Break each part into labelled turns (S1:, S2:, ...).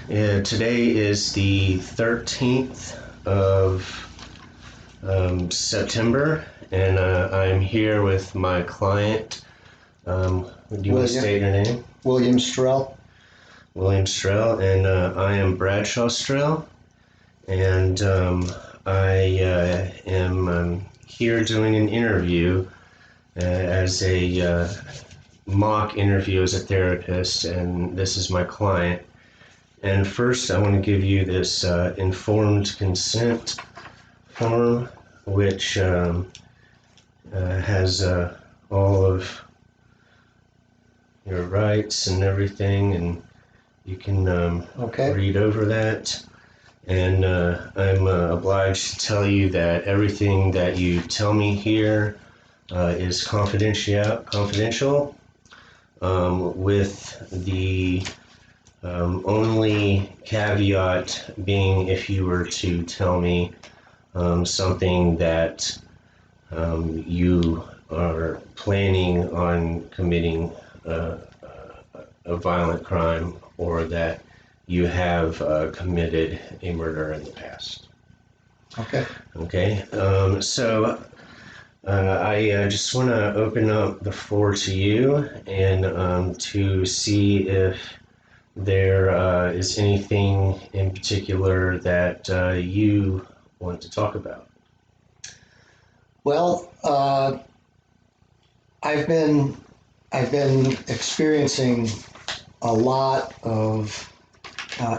S1: Today is the 13th of September, and I'm here with my client. Do you want to state your name?
S2: William Strell.
S1: William Strell, and I am Bradshaw Strell, and I am here doing an interview as a mock interview as a therapist, and this is my client. And first, I want to give you this informed consent form, which has all of your rights and everything, and you can read over that. And I'm obliged to tell you that everything that you tell me here is confidential, with the only caveat being if you were to tell me something that you are planning on committing a violent crime, or that you have committed a murder in the past.
S2: Okay.
S1: Okay. So I just want to open up the floor to you and to see if there is anything in particular that you want to talk about.
S2: Well, I've been experiencing a lot of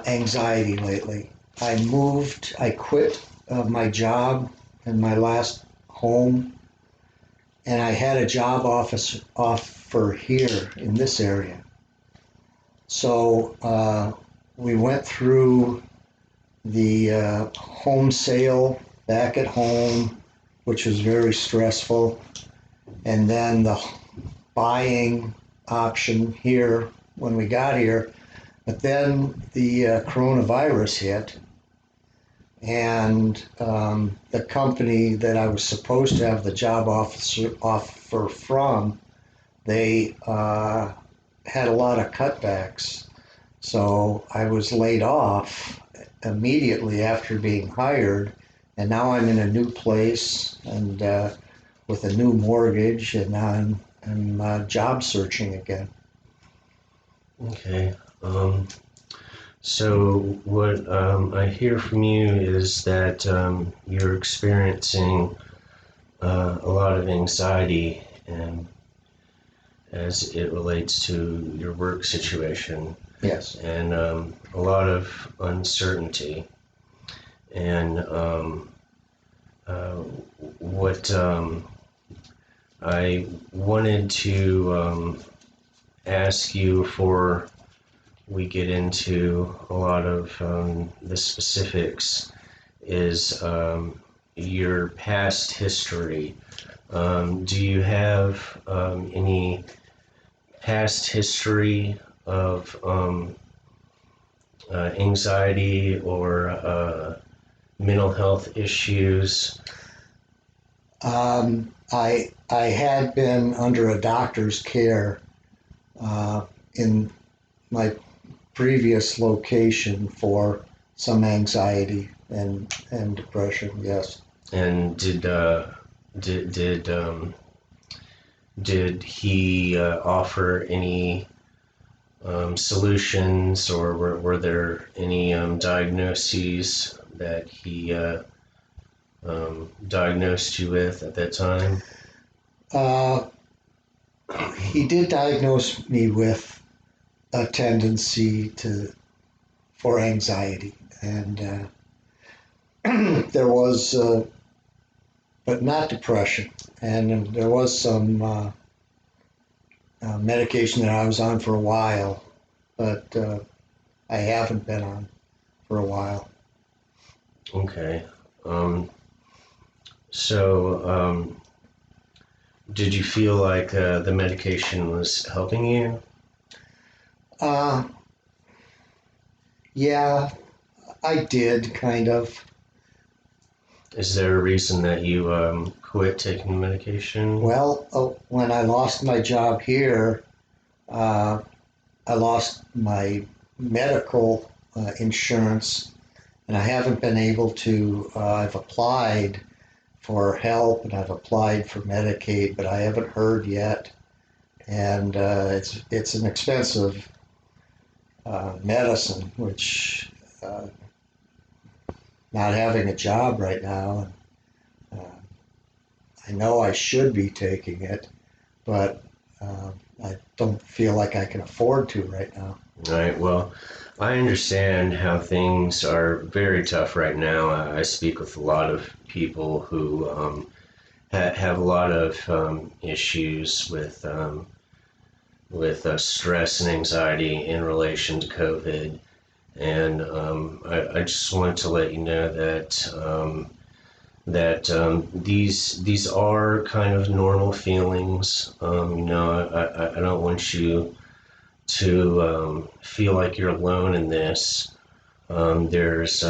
S2: anxiety lately. I quit my job in my last home, and I had a job offer here in this area. So we went through the home sale back at home, which was very stressful, and then the buying option here when we got here. But then the coronavirus hit, and the company that I was supposed to have the job offer from, they had a lot of cutbacks. So I was laid off immediately after being hired, and now I'm in a new place and with a new mortgage, and now I'm job searching again.
S1: Okay. So what I hear from you is that you're experiencing a lot of anxiety, and as it relates to your work situation.
S2: Yes.
S1: And a lot of uncertainty. And what I wanted to ask you before we get into a lot of the specifics is your past history. Do you have any past history of anxiety or mental health issues?
S2: I had been under a doctor's care in my previous location for some anxiety and depression. Yes.
S1: And did he offer any solutions, or were there any diagnoses that he diagnosed you with at that time?
S2: He did diagnose me with a tendency for anxiety, and there was, but not depression, and there was some medication that I was on for a while, but I haven't been on for a while.
S1: Okay. So did you feel like the medication was helping you?
S2: Yeah, I did, kind of.
S1: Is there a reason that you quit taking the medication?
S2: Well, when I lost my job here, I lost my medical insurance, and I haven't been able to. I've applied for help and I've applied for Medicaid, but I haven't heard yet. And it's an expensive medicine, which not having a job right now, uh, I know I should be taking it, but I don't feel like I can afford to right now.
S1: All right. Well, I understand how things are very tough right now. I speak with a lot of people who have a lot of issues with stress and anxiety in relation to COVID. And I just want to let you know that these are kind of normal feelings. I don't want you to feel like you're alone in this. There's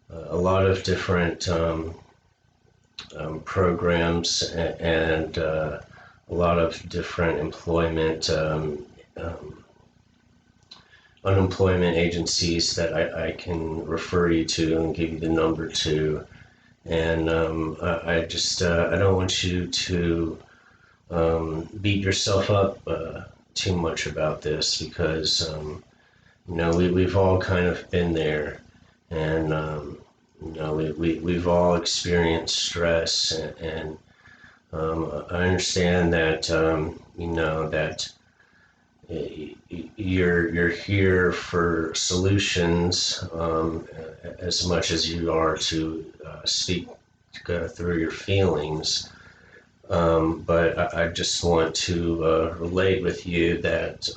S1: a lot of different programs and a lot of different unemployment agencies that I can refer you to and give you the number to. And I don't want you to beat yourself up too much about this because we've all kind of been there, and we've all experienced stress, and I understand that that you're here for solutions as much as you are to speak through your feelings. But I just want to relate with you that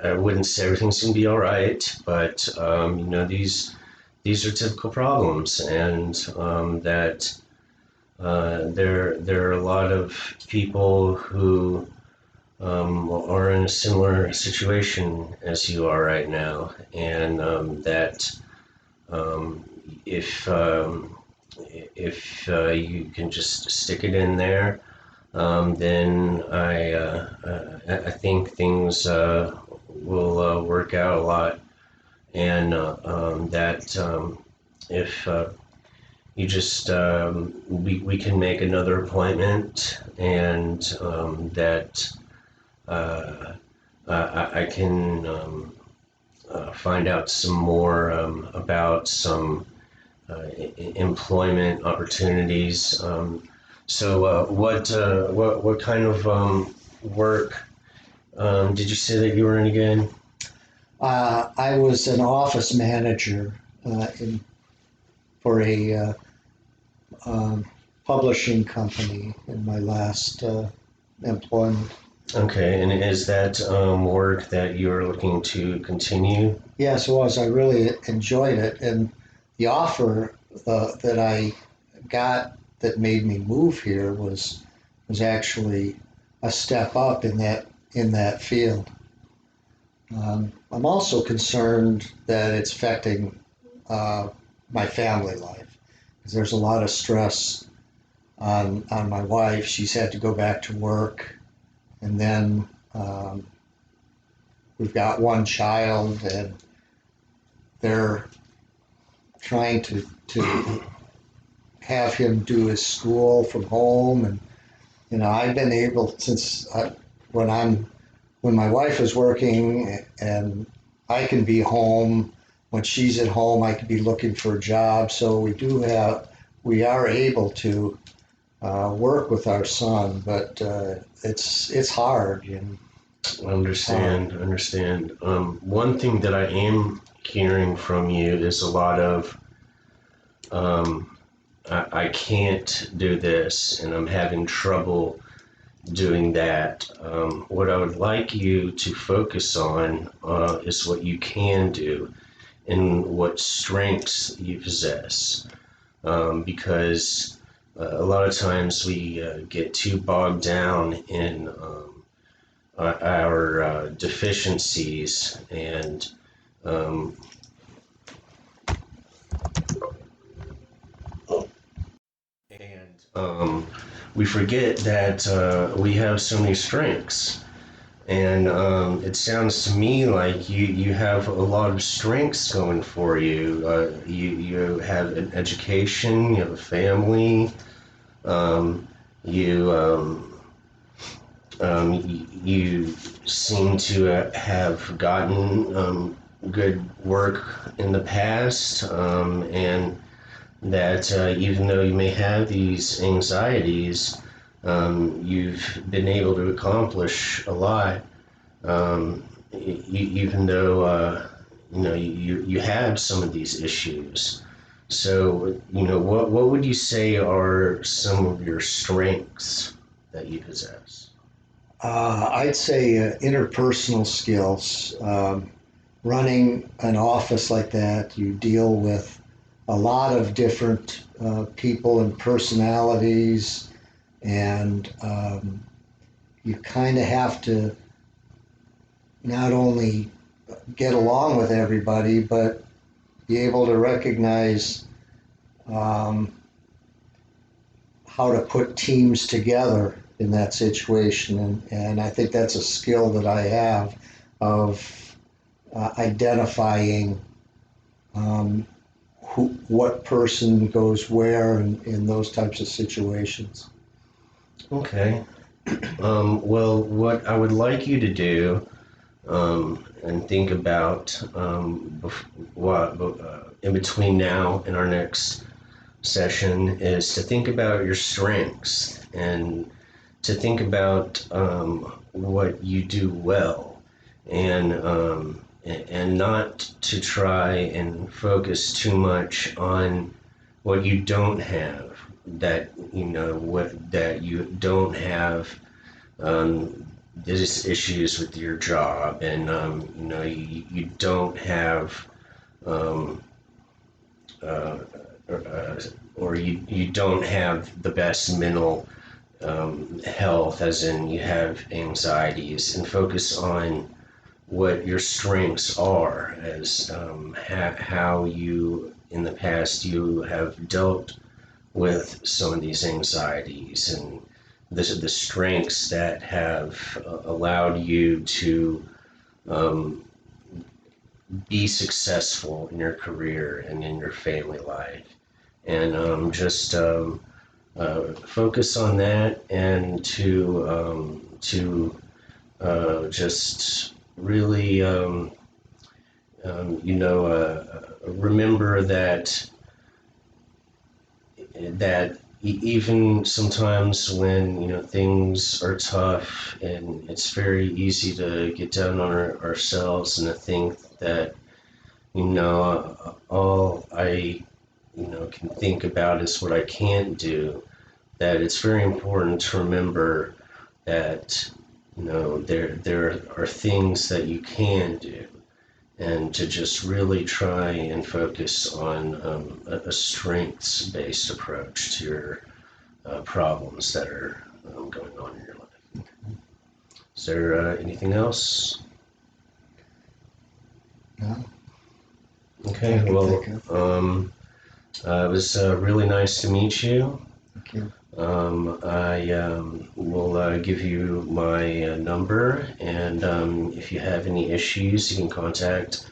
S1: I wouldn't say everything's gonna be all right, but these are typical problems, and that there are a lot of people who are in a similar situation as you are right now, and that um, if you can just stick it in there, then I think things will work out a lot, and that if you just we can make another appointment, and that I can find out some more about some employment opportunities. What kind of work did you say that you were in again?
S2: I was an office manager for a um, publishing company in my last employment.
S1: Okay, and is that work that you're looking to continue?
S2: Yes, it was. I really enjoyed it, and the offer that I got that made me move here was actually a step up in that field. I'm also concerned that it's affecting uh, my family life because there's a lot of stress on my wife. She's had to go back to work, and then we've got one child, and they're trying to have him do his school from home. And I've been able when I'm when my wife is working and I can be home. When she's at home, I can be looking for a job. So we are able to work with our son, but it's hard.
S1: Understand. One thing that I am hearing from you is a lot of I can't do this, and I'm having trouble doing that. What I would like you to focus on is what you can do and what strengths you possess. Because a lot of times we get too bogged down in our deficiencies, um, and we forget that we have so many strengths. And it sounds to me like you have a lot of strengths going for you. You have an education, you have a family, you you seem to have gotten good work in the past, and that even though you may have these anxieties, you've been able to accomplish a lot, even though you had some of these issues. So, what would you say are some of your strengths that you possess?
S2: I'd say interpersonal skills. Running an office like that, you deal with a lot of different people and personalities, and you kind of have to not only get along with everybody, but be able to recognize um, how to put teams together in that situation. And I think that's a skill that I have of identifying what person goes where in those types of situations.
S1: Okay. Well, what I would like you to do and think about in between now and our next session is to think about your strengths and to think about what you do well, and not to try and focus too much on what you don't have, that what that you don't have there's issues with your job, and you don't have um, uh, or you don't have the best mental health, as in you have anxieties, and focus on what your strengths are, as how you in the past you have dealt with some of these anxieties, and the strengths that have allowed you to um, be successful in your career and in your family life, and just focus on that, and to just really remember that even sometimes when things are tough, and it's very easy to get down on ourselves and to think that all I can think about is what I can't do, that it's very important to remember that there are things that you can do, and to just really try and focus on a strengths-based approach to your problems that are going on in your life. Is there anything else?
S2: No, I
S1: Okay,
S2: can
S1: well,
S2: think of.
S1: it was really nice to meet you.
S2: Thank you.
S1: I will give you my number, and if you have any issues, you can contact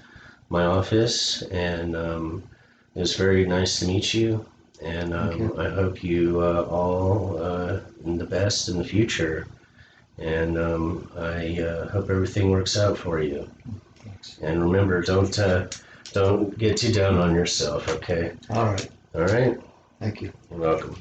S1: my office. And it was very nice to meet you, and
S2: Thank you.
S1: I hope you all the best in the future. And I hope everything works out for you.
S2: Thanks.
S1: And remember, don't get too down on yourself. Okay.
S2: All right.
S1: All right.
S2: Thank you.
S1: You're welcome.